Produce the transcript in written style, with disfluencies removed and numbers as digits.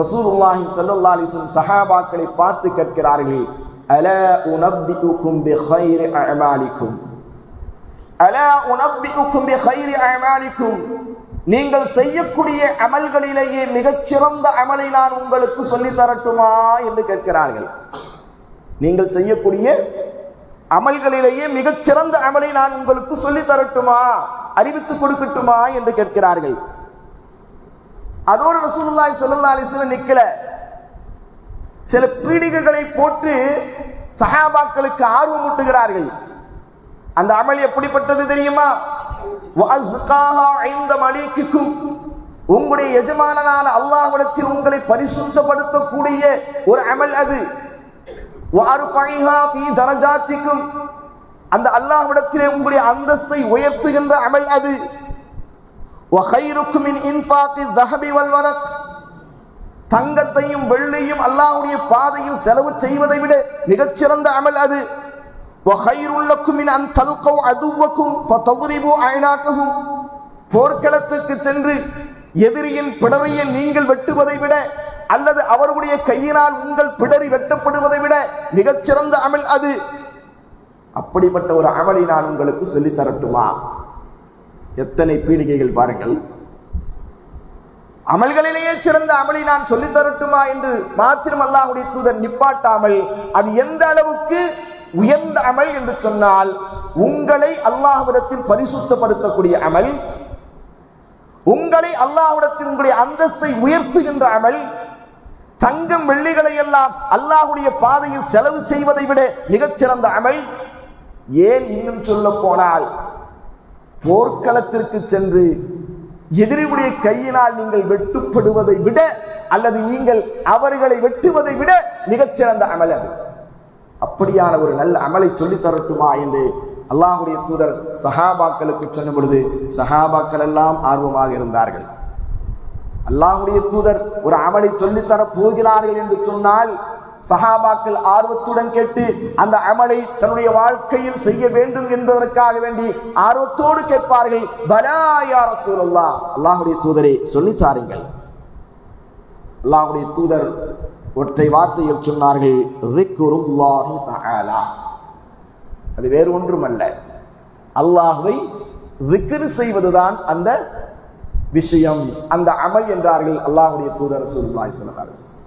ரசூலுல்லாஹி ஸல்லல்லாஹு அலைஹி வஸல்லம் சஹாபாக்களை பார்த்து கேட்கிறார்கள், அலா உனப்பிஉக்கும் பிகைரி அஅமாலிக்கும், அலா உனப்பிஉக்கும் பிகைரி அஅமாலிக்கும், நீங்கள் செய்யக்கூடிய அமல்களிலேயே மிகச்சிறந்த அமலை நான் உங்களுக்கு சொல்லி தரட்டுமா என்று கேட்கிறார்கள். நீங்கள் செய்யக்கூடிய அமல்களிலேயே மிகச்சிறந்த அமலை நான் உங்களுக்கு சொல்லி தரட்டுமா, அறிவித்துக் கொடுக்கட்டுமா என்று கேட்கிறார்கள். அதோடு ரசூலுல்லாஹி ஸல்லல்லாஹு அலைஹி வஸல்லம் நிக்கல, சில பீடிகைகளை போட்டு சஹாபாக்களுக்கு ஆர்வம் ஊட்டுகிறார்கள். அந்த அமல் எப்படிப்பட்டது தெரியுமா? வஅஸ்காஹா இன்த மலீகிக்கும், உங்களுடைய எஜமானனான அல்லாஹ்விடத்தில் உங்களை பரிசுத்தப்படுத்தக்கூடிய ஒரு அமல் அது. வஅர்ஃபைஹா ஃபீ தரஜாத்திக்கும், அந்த அல்லாஹ்விடத்திலே உங்களுடைய அந்தஸ்தை உயர்த்துகின்ற அமல் அது. வகைருக்கும் மின் இன்ஃபாகி ذهب والورق, தங்கத்தையும் வெள்ளியும் அல்லாஹ்வுடைய பாதையில் செலவு செய்வதை விட மிகச்சிறந்த அமல் அது. வகைருல் லக்கும் மின் அன் தல்கௌ அதுவக்கும் ஃபதضربوا அயனாகஹும், போர்க்களத்துக்கு சென்று எதிரியின் பிடரியை நீங்கள் வெட்டுவதை விட அல்லது அவர்களுடைய கையினால் உங்கள் பிடரி வெட்டப்படுவதை விட மிகச்சிறந்த அமல் அது. அப்படிப்பட்ட ஒரு அமலை நான் உங்களுக்கு சொல்லி தரட்டுமா? எத்தனை பீடிகைகள் பாருங்கள். அமல்களிலேயே சிறந்த அமலை நான் சொல்லி தரட்டுமா என்று மாத்திரம் அல்லாஹ்வுடைய தூதர் நிப்பாட்டாமல், அது எந்த அளவுக்கு உயர்ந்த அமல் என்று சொன்னால், உங்களை அல்லாஹ்விடத்தில் பரிசுத்தப்படுத்தக்கூடிய அமல், உங்களை அல்லாஹ்விடத்தில் உங்களுடைய அந்தஸ்தை உயர்த்துகின்ற அமல், தங்கம் வெள்ளிகளை எல்லாம் அல்லாஹ்வுடைய பாதையில் செலவு செய்வதை விட மிகச்சிறந்த அமல். ஏன் இன்னும் சொல்ல போனால், போர்க்களத்திற்கு சென்று எதிரியுடைய கையினால் நீங்கள் வெட்டுப்படுவதை விட அல்லது நீங்கள் அவர்களை வெட்டுவதை விட மிகச்சிறந்த அமல் அது. அப்படியான ஒரு நல்ல அமலை சொல்லி தரட்டுமா என்று அல்லாஹ்வுடைய தூதர் சஹாபாக்களுக்கு சொன்ன பொழுது சஹாபாக்கள் எல்லாம் ஆர்வமாக இருந்தார்கள். அல்லாஹ்வுடைய தூதர் ஒரு அமலை சொல்லித்தர போகிறார்கள் என்று சொன்னால் சஹாபாக்கள் ஆர்வத்துடன் கேட்டு அந்த அமலை தன்னுடைய வாழ்க்கையில் செய்ய வேண்டும் என்பதற்காக வேண்டி ஆர்வத்தோடு கேட்பார்கள். பலா யா ரசூலல்லாஹ், அல்லாஹ்வுடைய தூதரே சொல்லித்தாருங்கள். அல்லாஹ்வுடைய தூதர் ஒற்றை வார்த்தையில் சொன்னார்கள், ذிக்ருல்லாஹி தஆலா, அது வேறு ஒன்றுமல்ல, அல்லாஹ்வை ذிக்ர் செய்வதுதான் அந்த விஷயம், அந்த அமல் என்றார்கள் அல்லாஹ்வுடைய தூதர் ரசூலுல்லாஹி ஸல்லல்லாஹு அலைஹி வஸல்லம்.